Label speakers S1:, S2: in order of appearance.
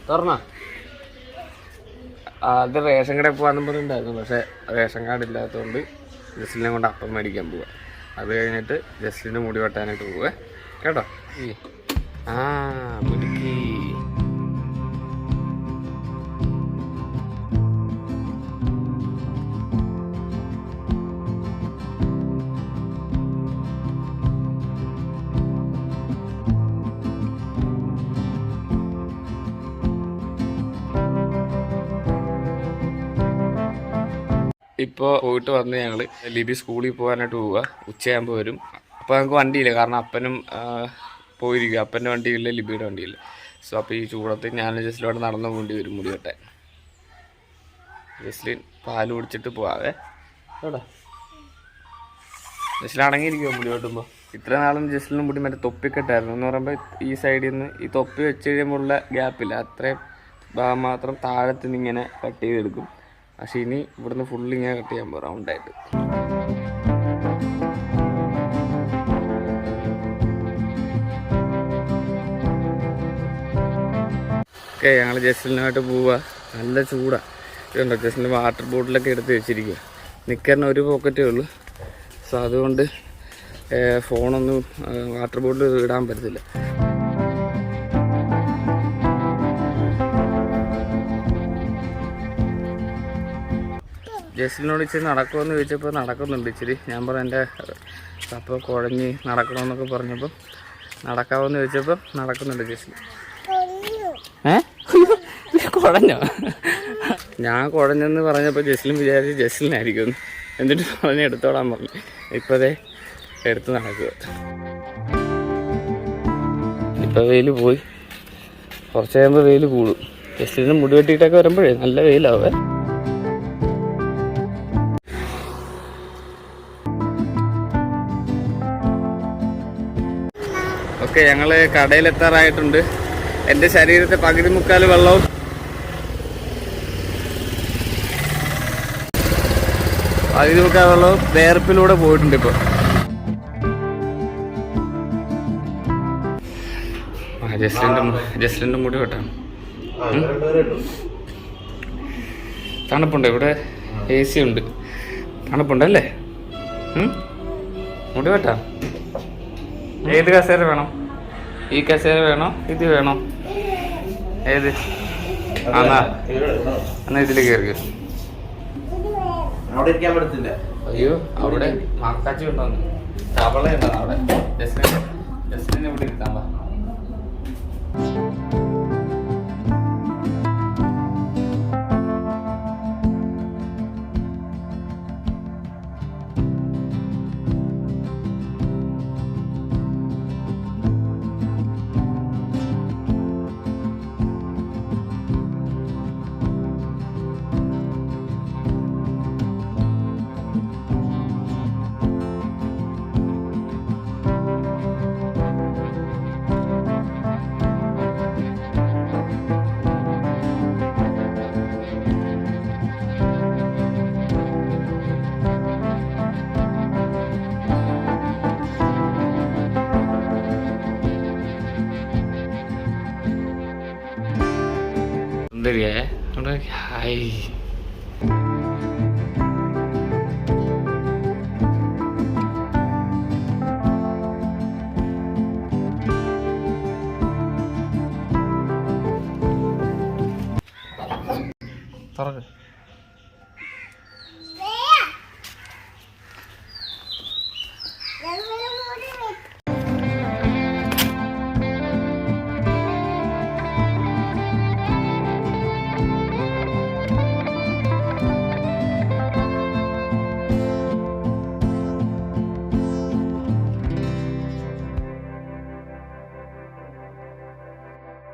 S1: തുറന്നോ? അത് റേഷൻ കടയിൽ പോകാമെന്ന് പറഞ്ഞിട്ടുണ്ടായിരുന്നു. പക്ഷേ റേഷൻ കാർഡ് ഇല്ലാത്തതുകൊണ്ട് ജസ്ലിനെ കൊണ്ട് അപ്പം മേടിക്കാൻ പോവുക. അത് കഴിഞ്ഞിട്ട് ജസ്ലിൻ്റെ മുടി വെട്ടാനായിട്ട് പോവുക കേട്ടോ. മുടുക്കി. ഇപ്പോൾ പോയിട്ട് വന്ന് ഞങ്ങൾ ലിബി സ്കൂളിൽ പോകാനായിട്ട് പോവുക. ഉച്ചയാകുമ്പോൾ വരും. അപ്പോൾ ഞങ്ങൾക്ക് വണ്ടിയില്ല, കാരണം അപ്പനും പോയിരിക്കും. അപ്പൻ്റെ വണ്ടിയില്ല, ലിബിയുടെ വണ്ടിയില്ല. സോ അപ്പോൾ ഈ ചൂടത്ത് ഞാൻ ജസ്ലിനോട് നടന്നു പോകേണ്ടി വരും മുടി വെട്ടാൻ. ജസ്ലിൻ പാല് കുടിച്ചിട്ട് പോവാവേ കേട്ടോ. ജസ്ലിൻ അടങ്ങിയിരിക്കുമോ മുടി വെട്ടുമ്പോൾ? ഇത്ര നാളും ജസ്ലിനും മുടി മറ്റേ തൊപ്പിക്കെട്ടായിരുന്നു. എന്ന് പറയുമ്പോൾ ഈ സൈഡിൽ നിന്ന് ഈ തൊപ്പി വെച്ച് കഴിയുമ്പോഴുള്ള ഗ്യാപ്പില്ല, അത്രയും ഭാഗം മാത്രം താഴത്ത് നിന്ന് ഇങ്ങനെ കട്ട് ചെയ്തെടുക്കും. പക്ഷെ ഇനി ഇവിടുന്ന് ഫുള്ള് ഇങ്ങനെ കട്ട് ചെയ്യാൻ പോകും റൗണ്ടായിട്ട്. ഓക്കെ, ഞങ്ങൾ ജസ്ലിനായിട്ട് പോവുക. നല്ല ചൂടാണ്. ഇതുണ്ടോ, ജസ്ലിന് വാട്ടർ ബോട്ടിലൊക്കെ എടുത്ത് വെച്ചിരിക്കുക. നിൽക്കുന്ന ഒരു പോക്കറ്റേ ഉള്ളൂ. സോ അതുകൊണ്ട് ഫോണൊന്നും വാട്ടർ ബോട്ടിൽ ഇടാൻ പറ്റത്തില്ല. ജസ്ലിനോട് ഇച്ചിരി നടക്കുമെന്ന് ചോദിച്ചപ്പോൾ നടക്കുന്നുണ്ട് ഇച്ചിരി. ഞാൻ പറഞ്ഞു എൻ്റെ അപ്പോൾ കുഴഞ്ഞ് നടക്കണമെന്നൊക്കെ പറഞ്ഞപ്പോൾ നടക്കാമെന്ന് ചോദിച്ചപ്പോൾ നടക്കുന്നുണ്ട് ജസ്ലിൻ. കുഴഞ്ഞോ? ഞാൻ കുഴഞ്ഞെന്ന് പറഞ്ഞപ്പോൾ ജസ്ലിൻ വിചാരിച്ച് ജസ്ലിനായിരിക്കും. എന്നിട്ട് പറഞ്ഞ് എടുത്തോളാൻ പറഞ്ഞു. ഇപ്പോൾ അതേ എടുത്ത് നടക്കുക. ഇപ്പോൾ വെയിൽ പോയി. കുറച്ച് കഴിയുമ്പോൾ വെയിൽ കൂടും. ജസ്ലിന് മുടി വെട്ടിയിട്ടൊക്കെ വരുമ്പോഴേ നല്ല വെയിലാവേ. ഓക്കെ, ഞങ്ങൾ കടയിലെത്താറായിട്ടുണ്ട്. എൻ്റെ ശരീരത്തെ പകുതി മുക്കാൽ വെള്ളവും വേർപ്പിലൂടെ പോയിട്ടുണ്ട്. ഇപ്പോൾ ജസ്ലിൻ്റെ മുടി വെട്ടാം. തണുപ്പുണ്ട് ഇവിടെ, AC ഉണ്ട്. തണുപ്പുണ്ടല്ലേ? മുടി വെട്ടാം. ഏത് കസേര വേണം? ഈ കസേര വേണോ, ഇത് വേണോ? ഏത്? എന്നാ ഇതിൽ കയറി. അയ്യോ, അവിടെ മാക്കാച്ചി ഉണ്ടോന്ന് തവള ഉണ്ടോ അവിടെ? ജസ്ലിനെ ഇവിടെ ഇരുത്താൻ വാ. സുന്ദരിയേ, ഹായ്. തുറക്ക്.